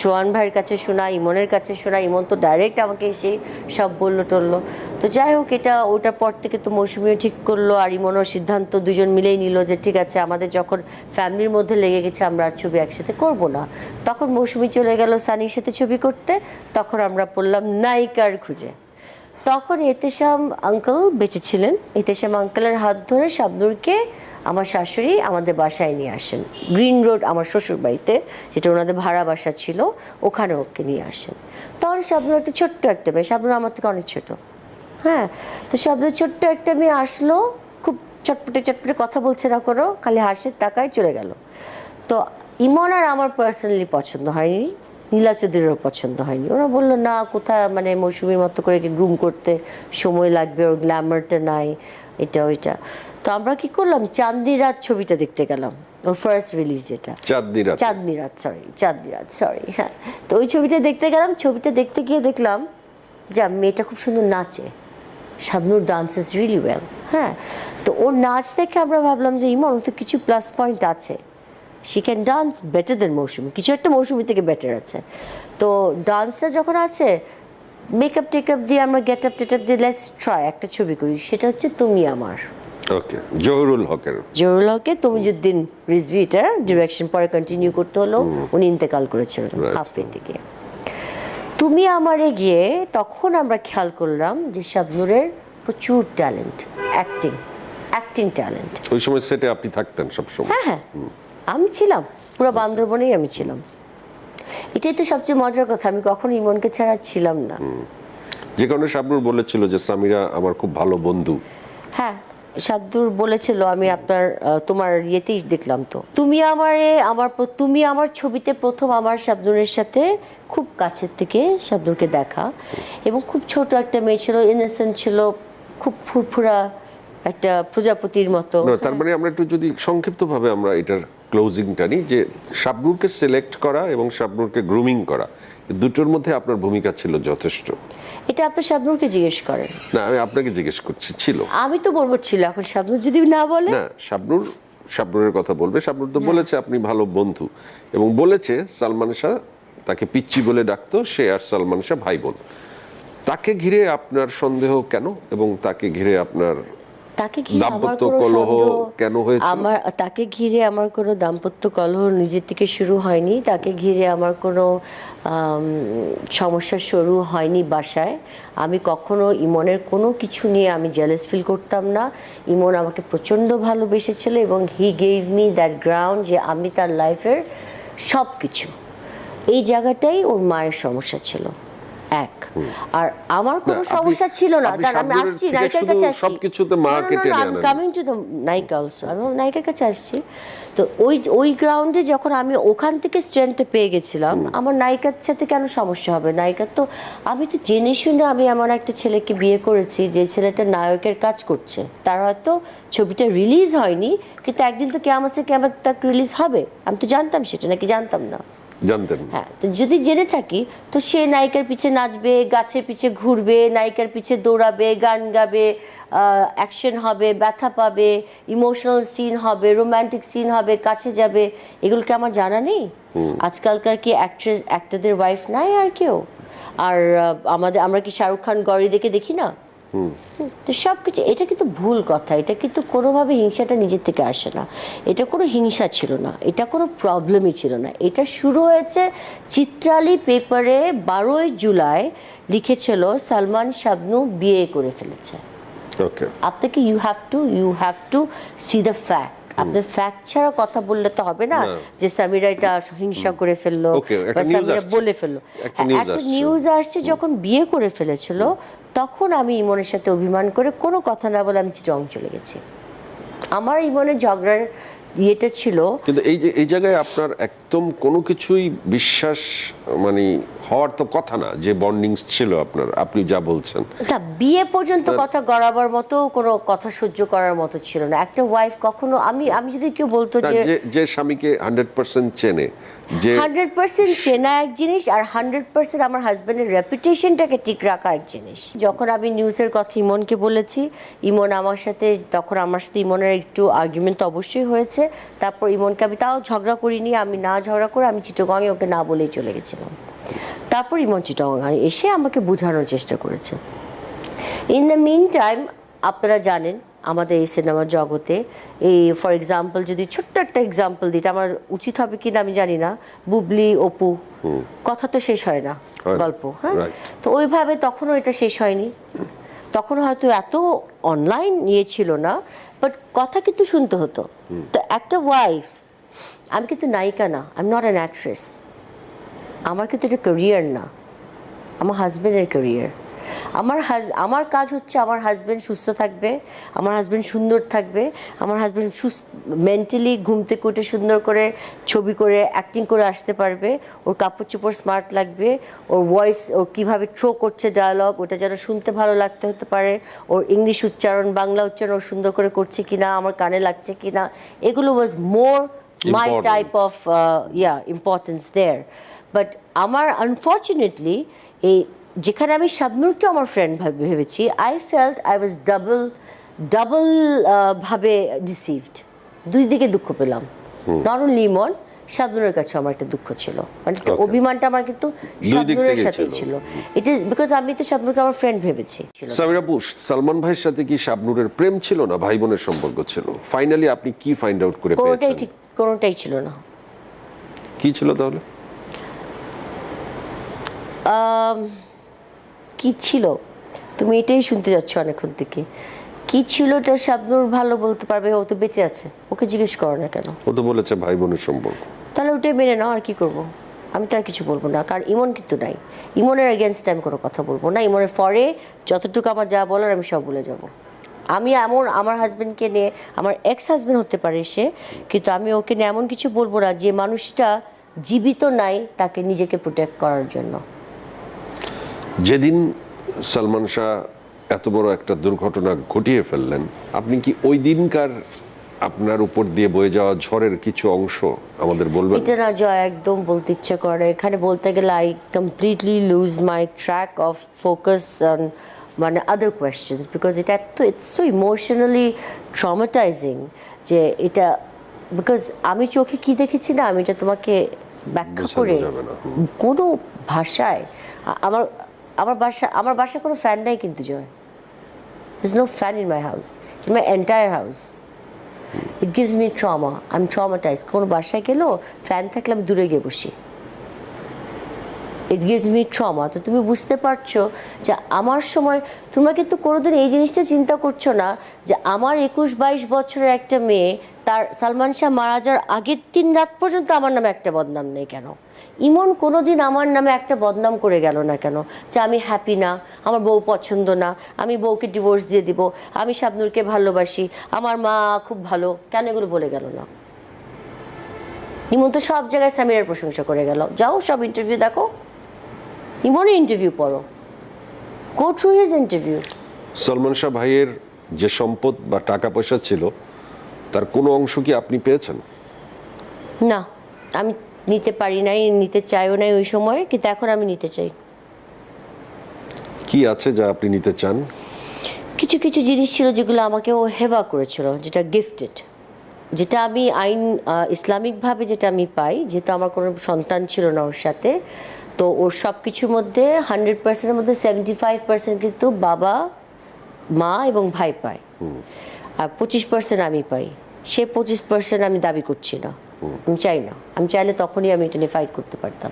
সোহান ভাইয়ের কাছে শোনা, ইমনের কাছে শোনা, ইমন তো ডাইরেক্ট আমাকে এসে সব বললো টললো। তো যাই হোক, এটা ওটার পর থেকে তো মৌসুমীও ঠিক করলো আর ইমনও সিদ্ধান্ত দুজন মিলেই নিল যে ঠিক আছে, আমাদের যখন ফ্যামিলির মধ্যে লেগে গেছে আমরা আর ছবি একসাথে করব না। তখন মৌসুমী চলে গেল সানির সাথে ছবি করতে, তখন আমরা পড়লাম নায়িকার খুঁজে। তখন এতেশাম আঙ্কেল বেঁচে ছিলেন। এতেশাম আঙ্কেলের হাত ধরে শাবনূরকে আমার শাশুড়ি আমাদের বাসায় নিয়ে আসেন, গ্রিন রোড আমার শ্বশুর বাড়িতে, যেটা ওনাদের ভাড়া বাসা ছিল, ওখানে ওকে নিয়ে আসেন। তখন শাবনূর একটা ছোট্ট একটা মেয়ে, শাবনূর আমার থেকে অনেক ছোট। হ্যাঁ, তো শাবনূর ছোট্ট একটা মেয়ে আসলো, খুব চটপটে চটপটে কথা বলছে না, কোনো খালি হাসে তাকায় চলে গেল। তো ইমন আর আমার পার্সোনালি পছন্দ হয়নি, নীলা চৌধুরীরও পছন্দ হয়নি। ওরা বললো না, কোথায় মানে মৌসুমীর মতো করে গ্রুম করতে সময় লাগবে, ওর গ্ল্যামারটা নাই, এটা ওইটা। তো আমরা কি করলাম, চাঁদনি রাত ছবিটা দেখতে গেলাম, ওর ফার্স্ট রিলিজ যেটা চাঁদনি রাত, সরি। হ্যাঁ, তো ওই ছবিটা দেখতে গেলাম। ছবিটা দেখতে গিয়ে দেখলাম যে মেয়েটা খুব সুন্দর নাচে, শাবনূর ডান্সেস রিয়েলি ওয়েল। হ্যাঁ, তো ওর নাচ দেখে আমরা ভাবলাম যে ইমন তো কিছু প্লাস পয়েন্ট আছে, she can dance better than Moushumi, কিছু একটা মৌসুমী থেকে বেটার আছে। তো ডান্সটা যখন আছে, মেকআপ টেকআপ দিয়ে আমরা গেট আপ টেটআপ দিয়ে লেটস ট্রাই একটা ছবি করি, সেটা হচ্ছে তুমি আমার। ওকে, জহুরুল হকের। জহুরুল হকের তমিজুদ্দিন রিজভি, এটা ডিরেকশন পরে কন্টিনিউ করতে হলো, উনি ইন্তেকাল করেছিলেন হাফে থেকে। তুমি আমারে গিয়ে তখন আমরা খেয়াল করলাম যে শাবনূরের প্রচুর ট্যালেন্ট, অ্যাক্টিং ট্যালেন্ট। ওই সময় সেটে আপনি থাকতেন সবসময়? হ্যাঁ, আমি ছিলাম, পুরো বান্দরবনেই আমি ছিলাম। এটাই তো সবচেয়ে মজার কথা, আমি কখনো ইমনকে ছাড়া ছিলাম না। যে কারণে শাবনূর বলেছিল যে সামিরা আমার খুব ভালো বন্ধু। হ্যাঁ, শাবনূর বলেছিল, আমি তোমার ইয়েতেই দেখলাম তো, তুমি আমার ছবিতে প্রথম আমার শাবনূরের সাথে খুব কাছের থেকে শাবনূরকে দেখা। এবং খুব ছোট একটা মেয়ে ছিল, ইনোসেন্ট ছিল, খুব ফুরফুরা একটা প্রজাপতির মতো। তার মানে আমরা একটু যদি সংক্ষিপ্তভাবে আমরা এটার ক্লোজিংটা নিই, যে শাবনূরকে সিলেক্ট করা এবং শাবনূরকে গ্রুমিং করা, দুটোর মধ্যে আপনার ভূমিকা ছিল যথেষ্ট। এটা আপনি শাবনূরকে জিজ্ঞেস করেন না, আমি আপনাকে জিজ্ঞেস করছি। ছিল? আমি তো বলবো ছিল, এখন শাবনূর যদি না বলে। না, শাবনূরের কথা বলবে। শাবনূর তো বলেছে আপনি ভালো বন্ধু, এবং বলেছে সালমান শাহ তাকে পিচ্চি বলে ডাকতো, সে আর সালমান শাহ ভাই বোন। তাকে ঘিরে আপনার সন্দেহ কেন, এবং তাকে ঘিরে আপনার তাকে ঘিরে আমার দাম্পত্য কোনো কলহ সন্দেহ, কেন হয়েছিল? তাকে ঘিরে আমার কোনো দাম্পত্য কলহ নিজের থেকে শুরু হয়নি। তাকে ঘিরে আমার কোনো সমস্যা শুরু হয়নি বাসায়। আমি কখনো ইমনের কোনো কিছু নিয়ে আমি জেলাস ফিল করতাম না। ইমন আমাকে প্রচণ্ড ভালোবেসেছিল এবং he gave me that ground যে আমি তার লাইফের সব কিছু। এই জায়গাটাই ওর মায়ের সমস্যা ছিল এক। আর আমার কোনো সমস্যা ছিল না, কারণ আমি আসছি নায়িকার কাছে আসছি, সবকিছুতে মা কেটে আমি কামিং টু দ্য নায়িকা অলসো, আমি নায়িকার কাছে আসছি। তো ওই গ্রাউন্ডে যখন আমি ওখান থেকে স্ট্রেংথটা পেয়ে গেছিলাম, আমার নায়িকার সাথে কেন সমস্যা হবে? নায়িকার তো আমি তো জেনে শুনে আমি এমন একটা ছেলেকে বিয়ে করেছি যে ছেলেটা নায়কের কাজ করছে। তার হয়তো ছবিটা রিলিজ হয়নি, কিন্তু একদিন তো কেমন তাক রিলিজ হবে। আমি তো জানতাম সেটা, নাকি জানতাম না? জানতেন। হ্যাঁ, তো যদি জেনে থাকি তো সে নায়িকার পিছে নাচবে, গাছের পিছে ঘুরবে, নায়িকার পিছে দৌড়াবে, গান গাবে, অ্যাকশন হবে, ব্যথা পাবে, ইমোশনাল সিন হবে, রোমান্টিক সিন হবে, কাছে যাবে, এগুলো কি আমার জানা নেই? আজকালকার কি অ্যাক্টরদের ওয়াইফ নাই আর কেউ? আর আমরা কি শাহরুখ খান গৌরী দেখি না? তো সব কিছু, এটা কিন্তু ভুল কথা। এটা কিন্তু কোনোভাবে হিংসাটা নিজের থেকে আসে না। এটা কোনো হিংসা ছিল না, এটা কোনো প্রবলেমই ছিল না। এটা শুরু হয়েছে চিত্রালী পেপারে 12ই জুলাই লিখেছিল সালমান শাবনূর বিয়ে করে ফেলেছে। আপনাকে you have to see the fact. আপনি ফ্যাক্ট ছাড়া কথা বললে তো হবে না যে সামিরা এটা হিংসা করে ফেললো বা সামিরা বলে ফেললো। একটা নিউজ আসছে যখন বিয়ে করে ফেলেছিল, তখন আমি ইমনের সাথে অভিমান করে কোনো কথা না বলে আমি চিটং চলে গেছি। আমার ইমনের ঝগড়ার ইয়েটা ছিল, কিন্তু এই জায়গায় আপনার একদম কোনো কিছুই বিশ্বাস মানে হওয়ার তো কথা না যে বন্ডিং ছিল আপনার, আপনি যা বলছেন। না, বিয়ে পর্যন্ত কথা গড়াবার মতো কোনো কথা সহ্য করার মতো ছিল না। একটা ওয়াইফ কখনো, আমি যদি কেউ বলতো যে স্বামীকে 100% চেনে, যে 100% চেনা এক জিনিস, আর 100% আমার হাজবেন্ডের রেপুটেশনটাকে ঠিক রাখা এক জিনিস। যখন আমি নিউজের কথা ইমনকে বলেছি, ইমন আমার সাথে ইমনের একটু আর্গুমেন্ট অবশ্যই হয়েছে। তারপর ইমনকে আমি তাও ঝগড়া করিনি, আমি না ঝগড়া করে আমি চিটাগংয়ে ওকে না বলেই চলে গেছিলাম। তারপর ইমন চিটাগং এসে আমাকে বোঝানোর চেষ্টা করেছে। ইন দ্য মিন টাইম, আপনারা জানেন আমাদের এই সিনেমার জগতে, এই ফর এক্সাম্পল যদি ছোট্ট একটা এক্সাম্পল দিই, আমার উচিত হবে কিনা আমি জানি না, বুবলি অপু, কথা তো শেষ হয় না গল্প। হ্যাঁ, তো ওইভাবে তখনও এটা শেষ হয়নি। তখন হয়তো এত অনলাইন ইয়ে ছিল না, বাট কথা কিন্তু শুনতে হতো। তো একটা ওয়াইফ, আমি কিন্তু নায়িকা না, I am not an actress. আমার কিন্তু এটা ক্যারিয়ার না, আমার হাজবেন্ডের ক্যারিয়ার। আমার কাজ হচ্ছে আমার হাজবেন্ড সুস্থ থাকবে, আমার হাজবেন্ড সুন্দর থাকবে, আমার হাজবেন্ড মেন্টালি ঘুম থেকে উঠে সুন্দর করে ছবি করে অ্যাক্টিং করে আসতে পারবে, ওর কাপড় চোপড় স্মার্ট লাগবে, ওর ভয়েস, ওর কীভাবে থ্রো করছে ডায়ালগ, ওটা যেন শুনতে ভালো লাগতে হতে পারে, ওর ইংলিশ উচ্চারণ বাংলা উচ্চারণ ওর সুন্দর করে করছে কিনা, আমার কানে লাগছে কিনা, এগুলো was more my type of importance there. But আমার আনফর্চুনেটলি এই যেখানে আমি শাবনূরকে আমার ফ্রেন্ড ভেবেছি, I felt I was double ভাবে ডিসিভড। দুই দিকে দুঃখ পেলাম। নট অনলি ইমন, শাবনূরের কাছে আমার একটা দুঃখ ছিল, মানে অভিমানটা আমার কিন্তু শাবনূরের সাথেই ছিল। ইট ইজ বিকজ আমি তো শাবনূরকে আমার ফ্রেন্ড ভেবেছি। সামিরা আপু, সালমান ভাইয়ের সাথে কি শাবনূরের প্রেম ছিল না ভাই বোনের সম্পর্ক ছিল? ফাইনালি আপনি কি ফাইন্ড আউট করে পেয়েছেন? কোনোটাই ছিল না। কি ছিল তাহলে? কি ছিল তুমি এটাই শুনতে যাচ্ছ অনেকক্ষণ থেকে। কি ছিল এটা শাবনূর ভালো বলতে পারবে, ও তো বেঁচে আছে, ওকে জিজ্ঞেস করো না কেন? ও তো বলেছে ভাই বোনের সম্পর্ক। তাহলে ওটাই মেনে নাও, আর কি করবো? আমি তো আর কিছু বলবো না, কারণ ইমন কিন্তু নাই। ইমনের এগেনস্টে আমি কোনো কথা বলবো না। ইমনের ফরে যতটুকু আমার যা বলার আমি সব বলে যাব। আমি আমার হাজবেন্ডকে নিয়ে, আমার এক্স হাজবেন্ড হতে পারে সে, কিন্তু আমি ওকে নিয়ে এমন কিছু বলবো না যে মানুষটা জীবিত নাই তাকে নিজেকে প্রোটেক্ট করার জন্য। যেদিন সালমান শাহ এত বড় একটা দুর্ঘটনা ঘটিয়ে ফেললেন, আপনি কি ওই দিনকার আপনার উপর দিয়ে বয়ে যাওয়া ঝড়ের কিছু অংশ আমাদের বলবেন? এটা না জয়, একদম বলতে ইচ্ছে করে। এখানে বলতে গেলে I completely loose my track of focus on মানে আদার কোয়েশ্চেন্স, বিকজ এটা তো ইটস সো ইমোশনালি ট্রমাটাইজিং যে এটা, বিকজ আমি চোখে কি দেখেছি না, আমি এটা তোমাকে ব্যাখ্যা করে কোনো ভাষায়, আমার বাসায় কোনো ফ্যান নাই কিন্তু জয়। There's no fan in my house, in my entire house. It gives me trauma. I'm traumatized. কোনো বাসায় গেলেও ফ্যান থাকলে আমি দূরে গিয়ে বসি। It gives me trauma. তো তুমি বুঝতে পারছো যে আমার সময় তোমরা কিন্তু কোনোদিন এই জিনিসটা চিন্তা করছো না যে আমার 21-22 বছরের একটা মেয়ে তার সালমান শাহ মারা যাওয়ার আগের দিন রাত পর্যন্ত আমার নামে একটা বদনাম নেই কেন? ইমন কোনোদিন আমার নামে একটা বদনাম করে গেল না কেন যে আমি হ্যাপি না, আমার বউ পছন্দ না, আমি বউকে ডিভোর্স দিয়ে দিব, আমি শাবনূরকে ভালোবাসি, আমার মা খুব ভালো, কেন এগুলো বলে গেল না? ইমন তো সব জায়গায় সামিরার প্রশংসা করে গেল। যাও সব ইন্টারভিউ দেখো, ইমনের ইন্টারভিউ পড়ো, go through his interview. Salman Shah ভাইয়ের যে সম্পদ বা টাকা পয়সা ছিল তার কোনো অংশ কি আপনি পেয়েছেন? না, আমি নিতে পারি নাই, নিতে চাইও নাই ওই সময়, কিন্তু এখন আমি নিতে চাই। কি আছে যা আপনি নিতে চান? কিছু কিছু জিনিস ছিল যেগুলো আমাকে ও হেভা করেছিল, যেটা গিফটেড, যেটা আমি আইন ইসলামিকভাবে যেটা আমি পাই, যেহেতু আমার কোনো সন্তান ছিল না ওর সাথে, তো ওর সব কিছুর মধ্যে 100%-এর মধ্যে 75% কিন্তু বাবা, মা এবং ভাই পায়, আর 25% আমি পাই। সে 25% আমি দাবি করছি না, আমি চাই না। আমি চাইলে তখনই আমি এটা নিয়ে ফাইট করতে পারতাম,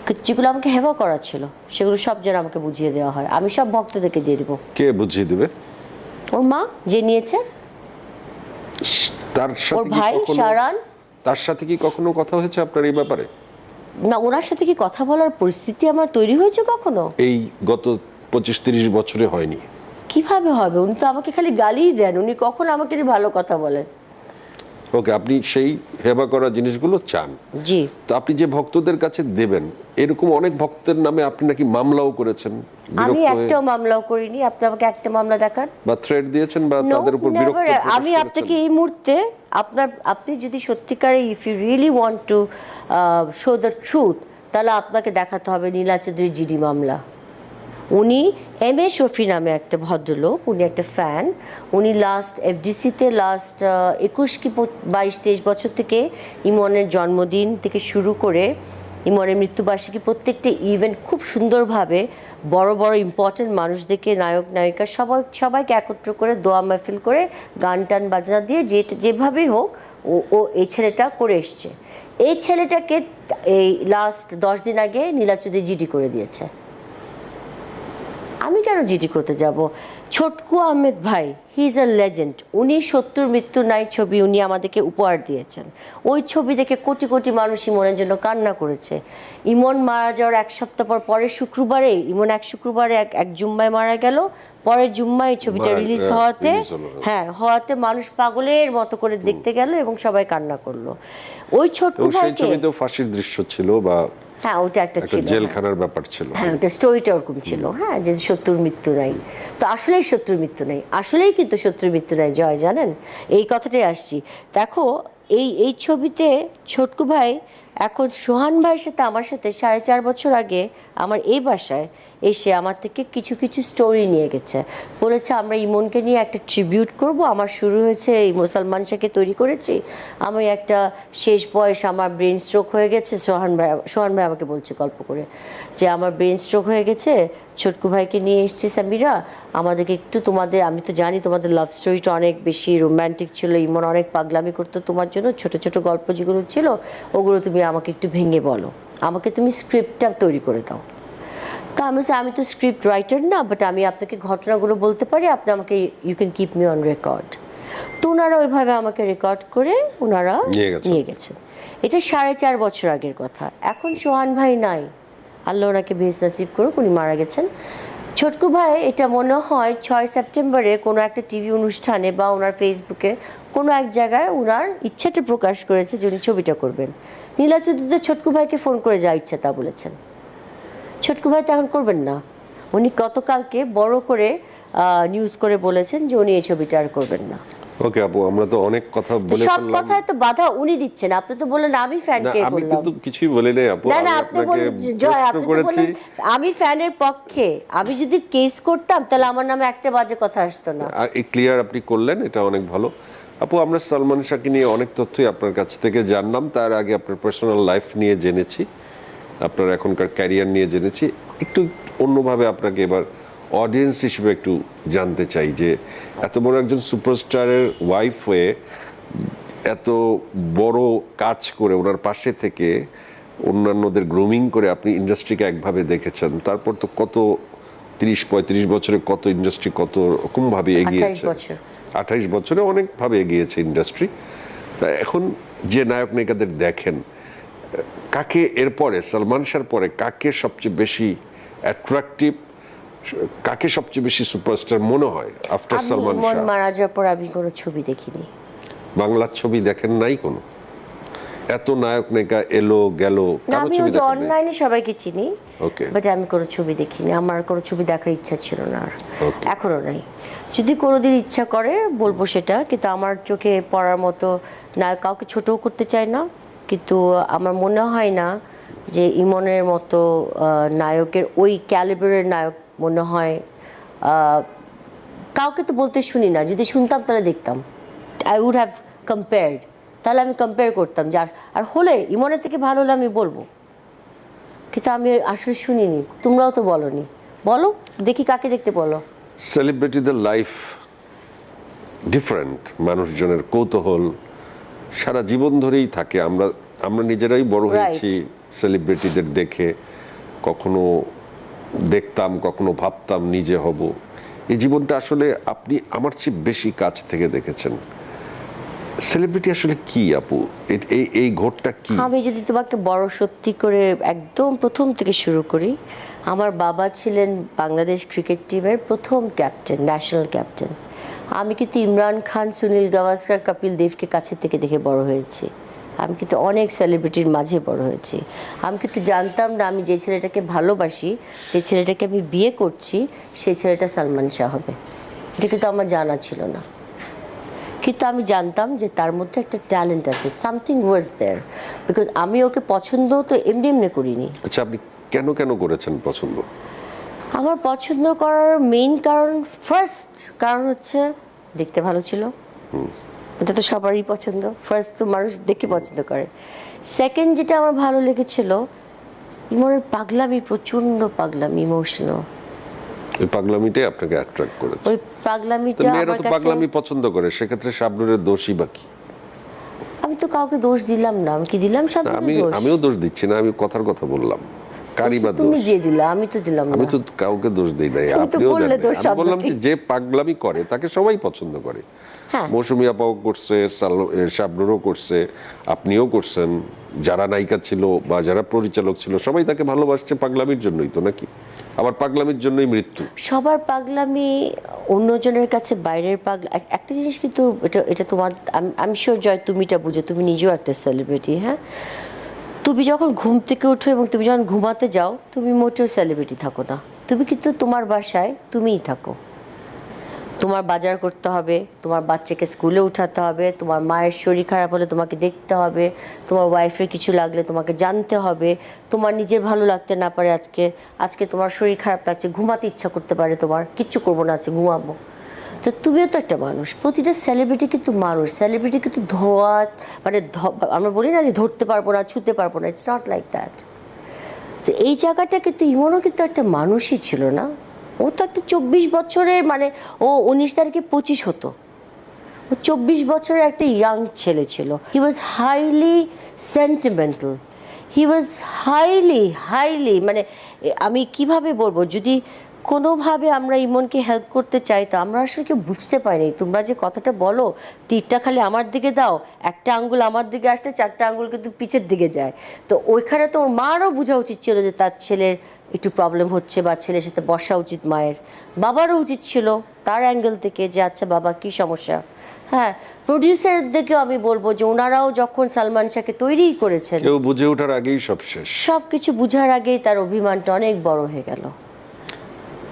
কিন্তু যেগুলো আমাকে হেভা করা ছিল সেগুলো সব যেন আমাকে বুঝিয়ে দেওয়া হয়। আমি সব ভক্তদেরকে দিয়ে দেবো। কে বুঝিয়ে দেবে? ওর মা যে নিয়েছে, তার ওর সাথে কি ভাই কখনো শাহরান। তার সাথে কি কখনো কথা হয়েছে আপনার এই ব্যাপারে? না, ওনার সাথে কি কথা বলার পরিস্থিতি আমার তৈরি হয়েছে কখনো? এই গত 25-30 বছরে হয়নি। কিভাবে হবে? উনি তো আমাকে খালি গালিই দেন, উনি কখন আমাকে নিয়ে ভালো কথা বলেন? ওকে, আপনি সেই হেবা করা জিনিসগুলো চান। জি। তো আপনি যে ভক্তদের কাছে দেবেন, এরকম অনেক ভক্তের নামে আপনি নাকি মামলাও করেছেন, আমি বিরক্ত হয়ে একটাও মামলাও করিনি। আপনি আমাকে একটা মামলা দেখান। বা থ্রেট দিয়েছেন বা No, তাদের উপর বিরক্ত never. প্রকাশ আমি করেছেন? আপনাকে এই মুহূর্তে আপনি যদি সত্যিকারে if you really want to show the truth, তাহলে আপনাকে দেখাতে হবে নীলা চৌধুরী জিডি মামলা। উনি এম এ শফি নামে একটা ভদ্রলোক, উনি একটা ফ্যান। উনি লাস্ট এফডিসিতে লাস্ট 21 কি 22-23 বছর থেকে ইমনের জন্মদিন থেকে শুরু করে ইমনের মৃত্যুবার্ষিকী প্রত্যেকটা ইভেন্ট খুব সুন্দরভাবে বড় বড় ইম্পর্টেন্ট মানুষদেরকে, নায়ক নায়িকা সবাইকে একত্র করে দোয়া মাহফিল করে গান টান বাজনা দিয়ে যেভাবেই হোক ও এই ছেলেটা করে এসছে। এই ছেলেটাকে এই লাস্ট 10 দিন আগে নীলা চৌধুরী জিডি করে দিয়েছে। আমি কেন জিডি করতে যাব? ছোটকু আহমেদ ভাই, হি ইজ আ লেজেন্ড। উনি 70 মৃত্যু নাই ছবি উনি আমাদেরকে উপহার দিয়েছেন। ওই ছবি দেখে কোটি কোটি মানুষ ইমনের জন্য কান্না করেছে। ইমন মারা যাওয়ার এক সপ্তাহ পরের শুক্রবারে, ইমন এক শুক্রবারে এক জুম্মায় মারা গেল। পরের জুম্মায় এই ছবিটা রিলিজ হওয়াতে, হওয়াতে মানুষ পাগলের মতো করে দেখতে গেল এবং সবাই কান্না করলো। ওই ছোটকু সেই ভাইকে, ছবিতেও ফাঁসির দৃশ্য ছিল বা হ্যাঁ ওটা একটা ছিল, জেলখানার ব্যাপার ছিল। হ্যাঁ ওটা স্টোরিটা ওরকম ছিল, হ্যাঁ যে শত্রুর মৃত্যু নাই। তো আসলেই শত্রুর মৃত্যু নেই, আসলেই কিন্তু শত্রুর মৃত্যু নাই জয়, জানেন এই কথাটাই আসছি। দেখো এই ছবিতে ছোটকু ভাই এখন সোহান ভাইয়ের সাথে আমার সাথে 4.5 বছর আগে আমার এই বাসায় এসে আমার থেকে কিছু কিছু স্টোরি নিয়ে গেছে, বলেছে আমরা ইমনকে নিয়ে একটা ট্রিবিউট করব। আমার শুরু হয়েছে এই সালমান শাহকে তৈরি করেছি, আমি একটা শেষ বয়স, আমার ব্রেন স্ট্রোক হয়ে গেছে। সোহান ভাই আমাকে বলছে গল্প করে যে আমার ব্রেন স্ট্রোক হয়ে গেছে, ছোটকু ভাইকে নিয়ে এসছি সামিরা, আমাদেরকে একটু তোমাদের, আমি তো জানি তোমাদের লাভ স্টোরিটা অনেক বেশি রোম্যান্টিক ছিল, ইমন অনেক পাগলামি করতো তোমার জন্য, ছোট ছোট গল্প যেগুলো ছিল ওগুলো তুমি আমাকে একটু ভেঙে বলো, আমাকে তুমি স্ক্রিপ্টটা তৈরি করে দাও। তো আমি তো স্ক্রিপ্ট রাইটার না, বাট আমি আপনাকে ঘটনাগুলো বলতে পারি, আপনি আমাকে you can keep me on record. তো ওনারা ওইভাবে আমাকে রেকর্ড করে ওনারা নিয়ে গেছেন। এটা 4.5 বছর আগের কথা। এখন সোহান ভাই নাই, আল্লাহ ওনাকে বেশ নসিব করুক, উনি মারা গেছেন। ছোটকু ভাই এটা মনে হয় 6 সেপ্টেম্বরে কোনো একটা টিভি অনুষ্ঠানে বা ওনার ফেসবুকে কোনো এক জায়গায় ওনার ইচ্ছাটা প্রকাশ করেছে যে উনি ছবিটা করবেন। নীলা চৌধুরী তো ছোটকু ভাইকে ফোন করে যা ইচ্ছা তা বলেছেন। ছোটকু ভাই তো এখন করবেন না, উনি গতকালকে বড় করে নিউজ করে বলেছেন যে উনি এই ছবিটা আর করবেন না। ওকে আপু, আমরা তো অনেক কথা বলে সব ফেললাম। কথায় তো বাধা উনি দিচ্ছেন। আপনি তো বললেন আমি ফ্যানকে আমি বললাম। কিন্তু কিছুই বলি নাই আপু, না আমি আপনি আপনাকে বললেন জয়, প্রশ্ন আপনি তো করেছি। বললেন আমি ফ্যানের পক্ষে। আমি যদি কেস করতাম তাহলে আমার নামে একটা বাজে কথা আসতো না। এই ক্লিয়ার আপনি করলেন, এটা অনেক ভালো। আপু, আমরা সালমান শাহকে নিয়ে অনেক তথ্যই আপনার কাছ থেকে জানলাম। তার আগে আপনার পার্সোনাল লাইফ নিয়ে জেনেছি, আপনার এখনকার ক্যারিয়ার নিয়ে জেনেছি। একটু অন্যভাবে আপনাকে এবার অডিয়েন্স হিসেবে একটু জানতে চাই যে এত বড় একজন সুপারস্টারের ওয়াইফ হয়ে এত বড় কাজ করে ওনার পাশে থেকে অন্যান্যদের গ্রুমিং করে আপনি ইন্ডাস্ট্রিকে একভাবে দেখেছেন, তারপর তো কত 30-35 বছরে কত ইন্ডাস্ট্রি কত রকম ভাবে 28 এগিয়েছে। বছর 28 বছরে অনেকভাবে এগিয়েছে ইন্ডাস্ট্রি। তা এখন যে নায়ক নায়িকাদের দেখেন, কাকে এরপরে সালমান শাহর পরে কাকে সবচেয়ে বেশি অ্যাট্রাকটিভ, কাকে সবচেয়ে বেশি সুপারস্টার মনে হয় আফটার আমি সালমান ইমন শাহ? মারা যাওয়ার পর আমি কোনো ছবি দেখিনি। বাংলার ছবি দেখেন নাই কোনো? এত নায়ক নায়িকা এলো গেল, না, কারো আমি ছবি ওই যে দেখেন নাই? অনলাইনে সবাইকে চিনি, ওকে বাট আমি কোনো ছবি দেখিনি, আমার কোনো ছবি দেখার ইচ্ছা ছিল না আর ওকে এখনো নাই। যদি কোনোদিন ইচ্ছা করে বলবো সেটা, কিন্তু আমার চোখে পড়ার মতো নায়ক কাউকে ছোটও করতে চাই না, কিন্তু আমার মনে হয় না যে ইমনের মতো নায়কের ওই ক্যালিবারের নায়ক মনে হয় কাউকে তো বলতে শুনি না, যদি শুনতাম তাহলে দেখতাম, আই উড হ্যাভ কম্পেয়ার্ড, তাহলে আমি কম্পেয়ার করতাম যে আর হলে ইমনের থেকে ভালো হলে আমি বলবো, কিন্তু আমি আসলে শুনিনি, তোমরাও তো বলনি, বলো দেখি কাকে দেখতে বলো। সেলিব্রিটিদের লাইফ ডিফারেন্ট, মানুষজনের কৌতূহল সারা জীবন ধরেই থাকে। আমরা আমরা নিজেরাই বড় হয়েছি সেলিব্রিটিদের দেখে, কখনো দেখতাম কখনো ভাবতাম নিজে হব। এই জীবনটা আসলে আপনি আমার চেয়ে বেশি কাছ থেকে দেখেছেন। সেলিব্রিটি আসলে কি আপু, এই ঘোরটা কি? আমি যদি তোমাকে বড় সত্যি করে একদম প্রথম থেকে শুরু করি, আমার বাবা ছিলেন বাংলাদেশ ক্রিকেট টিমের প্রথম ক্যাপ্টেন, ন্যাশনাল ক্যাপ্টেন। আমি কিন্তু ইমরান খান, সুনীল গাভাস্কার, কপিল দেবকে কাছে থেকে দেখে বড় হয়েছি। আমি কিন্তু অনেক সেলিব্রিটির মাঝে বড় হয়েছি। আমি কিন্তু জানতাম না আমি যে ছেলেটাকে ভালোবাসি, যে ছেলেটাকে আমি বিয়ে করছি, সেই ছেলেটা সালমান শাহ হবে, এটা কিন্তু আমার জানা ছিল না। কিন্তু আমি জানতাম যে তার মধ্যে একটা ট্যালেন্ট আছে, সামথিং ওয়াজ দেয়ার, বিকজ আমি ওকে পছন্দ তো এমনি এমনি করিনি। আচ্ছা, আপনি কেন কেন করেছেন পছন্দ? আমার পছন্দ করার মেইন কারণ, ফার্স্ট কারণ হচ্ছে দেখতে ভালো ছিল, এটা তো সবারই পছন্দ, ফার্স্ট তো মানুষ দেখে পছন্দ করে। সেকেন্ড যেটা আমার ভালো লেগেছিল, ইমনের পাগলামি, প্রচণ্ড পাগলামি, ইমোশনাল, ওই পাগলামিটাই আপনাকে অ্যাট্রাক্ট করেছে। ওই তো পাগলামিটা মেয়েরা আমার তো কাছে। পাগলামি পছন্দ করে, সেক্ষেত্রে শাবনূরের দোষই বাকি। আমি তো কাউকে দোষ দিলাম না, আমি কি দিলাম শাবনূরের দোষ? আমিও দোষ দিচ্ছি না, আমি কথার কথা বললাম। কারি বা তুমি দোষ? দিয়ে দিলা, আমি তো দিলাম না। আমি তো কাউকে দোষ দিই নাই, তুমি তো আপনিও দেন বললে নাই। দোষ আমি বললাম শব্দটি। যে পাগলামি করে তাকে সবাই পছন্দ করে। হ্যাঁ, মৌসুমী আপাও করছে, শাবনূরও করছে, আপনিও করছেন, যারা নায়িকা ছিল বা যারা পরিচালক ছিল সবাই তাকে ভালোবাসছে পাগলামির জন্যই তো, নাকি? আবার পাগলামির জন্যই মৃত্যু। সবার পাগলামি অন্যজনের কাছে বাইরের একটা জিনিস কিন্তু, এটা এটা তোমার, আমি শিওর জয় তুমি এটা বুঝো, তুমি নিজেও একটা সেলিব্রিটি। হ্যাঁ, তুমি যখন ঘুম থেকে ওঠো এবং তুমি যখন ঘুমাতে যাও, তুমি মোটেও সেলিব্রিটি থাকো না, তুমি কিন্তু তোমার বাসায় তুমিই থাকো। তোমার বাজার করতে হবে, তোমার বাচ্চাকে স্কুলে উঠাতে হবে, তোমার মায়ের শরীর খারাপ হলে তোমাকে দেখতে হবে, তোমার ওয়াইফের কিছু লাগলে তোমাকে জানতে হবে, তোমার নিজের ভালো লাগতে না পারে, আজকে আজকে তোমার শরীর খারাপ লাগছে, ঘুমাতে ইচ্ছা করতে পারে, তোমার কিচ্ছু করবো না, আজকে ঘুমাবো। তো তুমিও তো একটা মানুষ, প্রতিটা সেলিব্রিটি কিন্তু মানুষ, সেলিব্রিটি কিন্তু ধোয়া, মানে আমরা বলি না যে ধরতে পারবো না, ছুতে পারবো না, ইটস নট লাইক দ্যাট। তো এই জায়গাটা কিন্তু ইমনও কিন্তু একটা মানুষই ছিল না, ও তো একটা 24 বছরের, মানে ও 19 তারিখে 25 হতো, ও 24 বছরের একটা ইয়াং ছেলে ছিল। He was highly sentimental, he was highly, মানে আমি কিভাবে বলবো, যদি কোনোভাবে আমরা ইমনকে হেল্প করতে চাই তো আমরা আসলে কেউ বুঝতে পারিনি। তোমরা যে কথাটা বলো, তীরটা খালি আমার দিকে দাও, একটা আঙ্গুল আমার দিকে আসলে 4টা আঙ্গুল কিন্তু পিছের দিকে যায়। তো ওইখানে তো ওর মারও বোঝা উচিত ছিল যে তার ছেলের একটু প্রবলেম হচ্ছে, বা ছেলের সাথে বসা উচিত মায়ের, বাবারও উচিত ছিল তার অ্যাঙ্গেল থেকে যে আচ্ছা বাবা কী সমস্যা। হ্যাঁ, প্রডিউসারদেরকেও আমি বলবো যে ওনারাও যখন সালমান শাহকে তৈরি করেছেন, কেউ বুঝে ওঠার আগেই সব শেষ। সব কিছু বুঝার আগেই তার অভিমানটা অনেক বড় হয়ে গেল।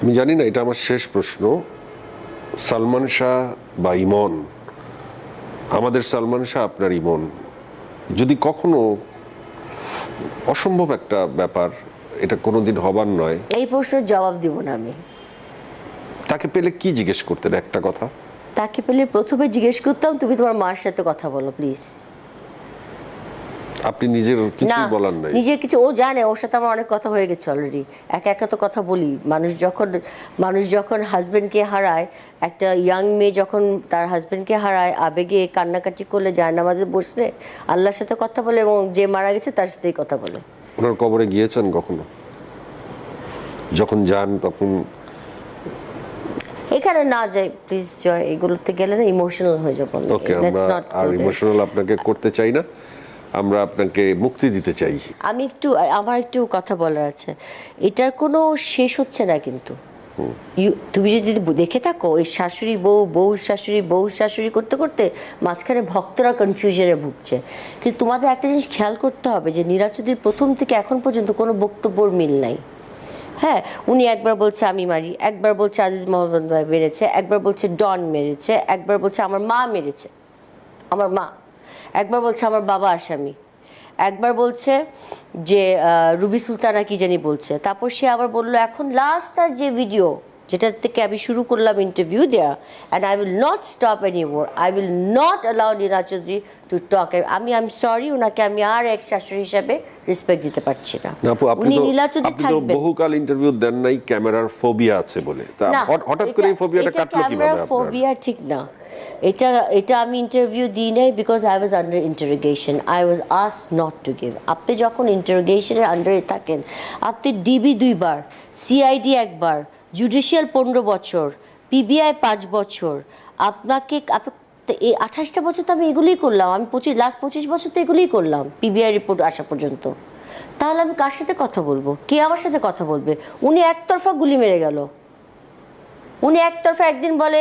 আমি জানি না, এটা আমার শেষ প্রশ্ন। সালমান শাহ বা ইমন, আমাদের সালমান শাহ আপনার ইমন, যদি কখনো অসম্ভব একটা ব্যাপার, এটা কোনোদিন হবার নয়, এই প্রশ্নের জবাব দিব না আমি। তাকে পেলে কি জিজ্ঞেস করতেন একটা কথা? তাকে পেলে প্রথমে জিজ্ঞেস করতাম তুমি তোমার মার সাথে কথা বলো প্লিজ। আপনি নিজের না কিছুই বলার নাই। নিজের কিছু ও জানে, ওর সাথে আমার অনেক কথা হয়ে গেছে অলরেডি, একা একা তো কথা বলি। মানুষ যখন হাজবেন্ডকে হারায়, একটা ইয়াং মেয়ে যখন তার হাজবেন্ডকে হারায়, আবেগে কান্নাকাটি করলে, জায়নামাজে বসলে আল্লাহর সাথে কথা বলে, এবং যে মারা গেছে তার সাথেই কথা বলে। ওনার কবরে গিয়েছেন কখনো? যখন যান তখন এখানে না যাই প্লিজ জয়, এগুলোতে গেলে না ইমোশনাল হয়ে যাবো। ওকে, আমরা আর ইমোশনাল আপনাকে করতে চাই না, আমরা আপনাকে মুক্তি দিতে চাই। আমার একটু কথা বলার আছে। এটার কোনো শেষ হচ্ছে না কিন্তু। তুমি যদি দেখে থাকো, এই শাশুড়ি বউ, বউ শাশুড়ি করতে করতে মাঝখানে ভক্তরা কনফিউশনে ভুগছে। কিন্তু তোমাদের একটা জিনিস খেয়াল করতে হবে যে নীরজ চৌধুরীর প্রথম থেকে এখন পর্যন্ত কোনো বক্তব্যর মিল নাই। হ্যাঁ, উনি একবার বলছে আমি মারি, একবার বলছে আজিজ মোহাম্মদ ভাই মেরেছে, একবার বলছে ডন মেরেছে, একবার বলছে আমার মা মেরেছে, আমার মা, একবার বলছে আমার বাবা আসামি, একবার বলছে যে রুবি সুলতানা কি জানি বলছে। তারপর সে আবার বললো এখন লাস্ট তার যে ভিডিও, যেটা থেকে আমি শুরু করলাম ইন্টারভিউ দেওয়া, and I will not stop anymore, I will not allow Neeraj Chowdhury to talk. I am sorry, ওনাকে আমি আর এক শাশুড়ি হিসাবে রেসপেক্ট দিতে পারছি না। আপনি নীরজ চৌধুরী তো থাকবেন। বহুকাল ইন্টারভিউ দেন নাই, ক্যামেরার ফোবিয়া আছে বলে। তা হঠাৎ করে এই ফোবিয়াটা কাটলো কিভাবে আপনার? ফোবিয়া ঠিক না, এটা আমি ইন্টারভিউ দিই নাই because I was under interrogation, I was asked not to give. আপনি যখন ইন্টারোগেশনের আন্ডারে থাকেন, আপনি ডিবি 2 বার, সিআইডি 1 বার, জুডিশিয়াল 15 বছর, পিবিআই 5 বছর, আপনাকে এই 28টা বছর তো আমি এগুলোই করলাম, আমি লাস্ট 25 বছর তো এগুলোই করলাম পিবিআই রিপোর্ট আসা পর্যন্ত। তাহলে আমি কার সাথে কথা বলবো? কে আমার সাথে কথা বলবে? উনি একতরফা গুলি মেরে গেল। উনি একতরফা একদিন বলে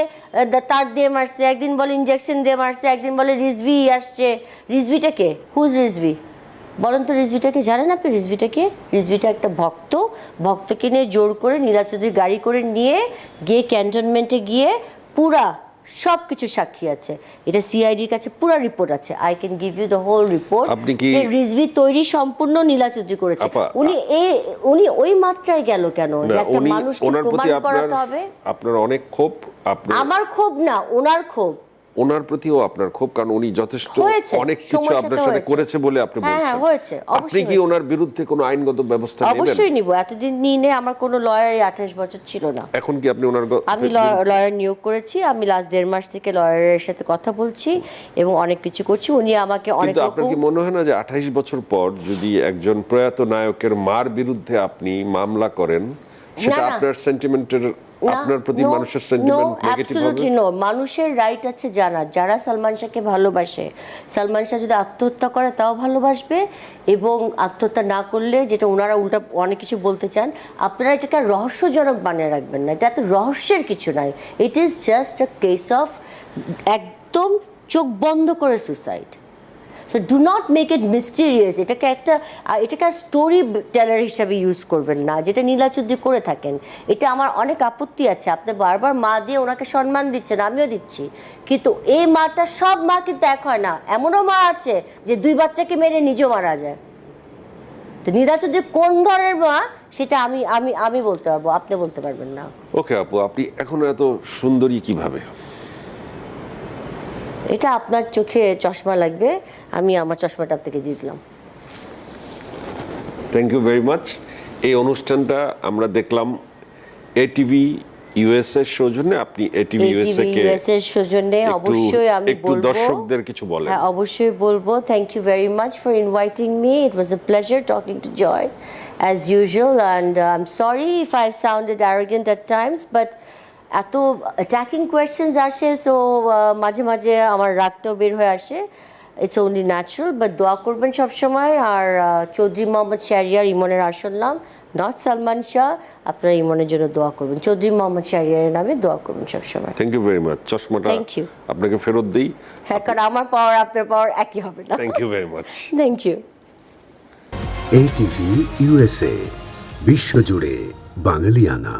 তার দিয়ে মারছে, একদিন বলে ইঞ্জেকশন দিয়ে মারছে, একদিন বলে রিজভি আসছে। রিজভিটা কে? হুজ রিজভি? বলেন তো রিজভিটাকে জানেন আপনি? রিজভিটাকে, রিজভিটা একটা ভক্তকে নিয়ে জোর করে নীরজ চৌধুরী গাড়ি করে নিয়ে গিয়ে ক্যান্টনমেন্টে গিয়ে পুরা সব কিছু সাক্ষী আছে, এটা সিআইডির কাছে পুরো রিপোর্ট আছে। I can give you the whole report. যে রিজভি তৈরি সম্পূর্ণ নীরজ চৌধুরী করেছে। উনি ওই মাত্রায় গেল কেন? যে একটা মানুষকে প্রমাণ করাতে হবে। আপনার অনেক ক্ষোভ। আমার ক্ষোভ না, ওনার ক্ষোভ। ওনার প্রতিও আপনার ক্ষোভ, কারণ উনি যথেষ্ট অনেক কিছু আপনার সাথে করেছে বলে আপনি বলছেন। হ্যাঁ হয়েছে। আপনি কি ওনার বিরুদ্ধে কোনো আইনগত ব্যবস্থা নেবেন? অবশ্যই নিব। এতদিন নিয়ে আমার কোনো লয়ার 28 বছর ছিল না। এখন কি আপনি ওনার? আমি লয়ার নিয়োগ করেছি, আমি লাস্ট 1.5 মাস থেকে লয়ারের সাথে কথা বলছি এবং অনেক কিছু করছি। উনি আমাকে অনেক। কিন্তু আপনার কি মনে হয় না যে 28 বছর পর যদি একজন প্রয়াত নায়কের মার বিরুদ্ধে আপনি মামলা করেন, সেটা আপনার সেন্টিমেন্টের, আপনার প্রতি মানুষের সেন্টিমেন্ট নেগেটিভ হবে? নো, মানুষের রাইট আছে জানার। যারা সালমান শাহকে ভালোবাসে, সালমান শাহ যদি আত্মহত্যা করে তাও ভালোবাসবে, এবং আত্মহত্যা না করলে, যেটা ওনারা উল্টা অনেক কিছু বলতে চান, আপনারা এটাকে রহস্যজনক বানিয়ে রাখবেন না। এটা এত রহস্যের কিছু নাই। It is just a case of একদম চোখ বন্ধ করে suicide. So do not make it mysterious. এটাকে স্টোরি টেলার হিসাবে ইউজ করবেন না, যেটা নীরজ চৌধুরী করে থাকেন। এটা আমার অনেক আপত্তি আছে। আপনি বারবার মা দিয়ে ওনাকে সম্মান দিচ্ছেন, আমিও দিচ্ছি, কিন্তু এই মাটা, সব মা কিন্তু এক হয় না। এমনও মা আছে যে 2 বাচ্চাকে মেরে নিজেও মারা যায়। তো নীরজ চৌধুরী কোন ধরনের মা সেটা আমি বলতে পারবো, আপনি বলতে পারবেন না। ওকে আপু, আপনি এখন এত সুন্দরী কিভাবে? এটা আপনার চোখে চশমা লাগবে, আমি আমার চশমাটা আপনাকে দিয়ে দিলাম। Thank you very much. এই অনুষ্ঠানটা আমরা দেখলাম এটিভি ইউএসএ সৌজন্যে। আপনি এটিভি ইউএসএ সৌজন্যে অবশ্যই আমি বলবো, দর্শকদের কিছু বলেন। হ্যাঁ অবশ্যই বলবো। Thank you very much for inviting me. It was a pleasure talking to Joy as usual, and I am sorry if I sounded arrogant at times, but এত অ্যাটাকিং কোয়েশ্চেন্স আসে, সো মাঝে মাঝে আমার রাগটাও বের হয়ে আসে। ইটস অনলি ন্যাচারাল, বাট দোয়া করবেন সবসময়। আর চৌধুরী মোহাম্মদ শাহরিয়ার ইমনের আসল নাম, নট সালমান শাহ। আপনারা ইমনের জন্য দোয়া করবেন, চৌধুরী মোহাম্মদ শাহরিয়ারের নামে দোয়া করবেন সবসময়। Thank you very much. চশমাটা আপনাকে ফেরত দেই। হ্যাঁ, কারণ আমার পাওয়ার আপনার পাওয়ার একই হবে না। Thank you very much. Thank you. ATV USA, বিশ্বজুড়ে বাঙালিয়ানা।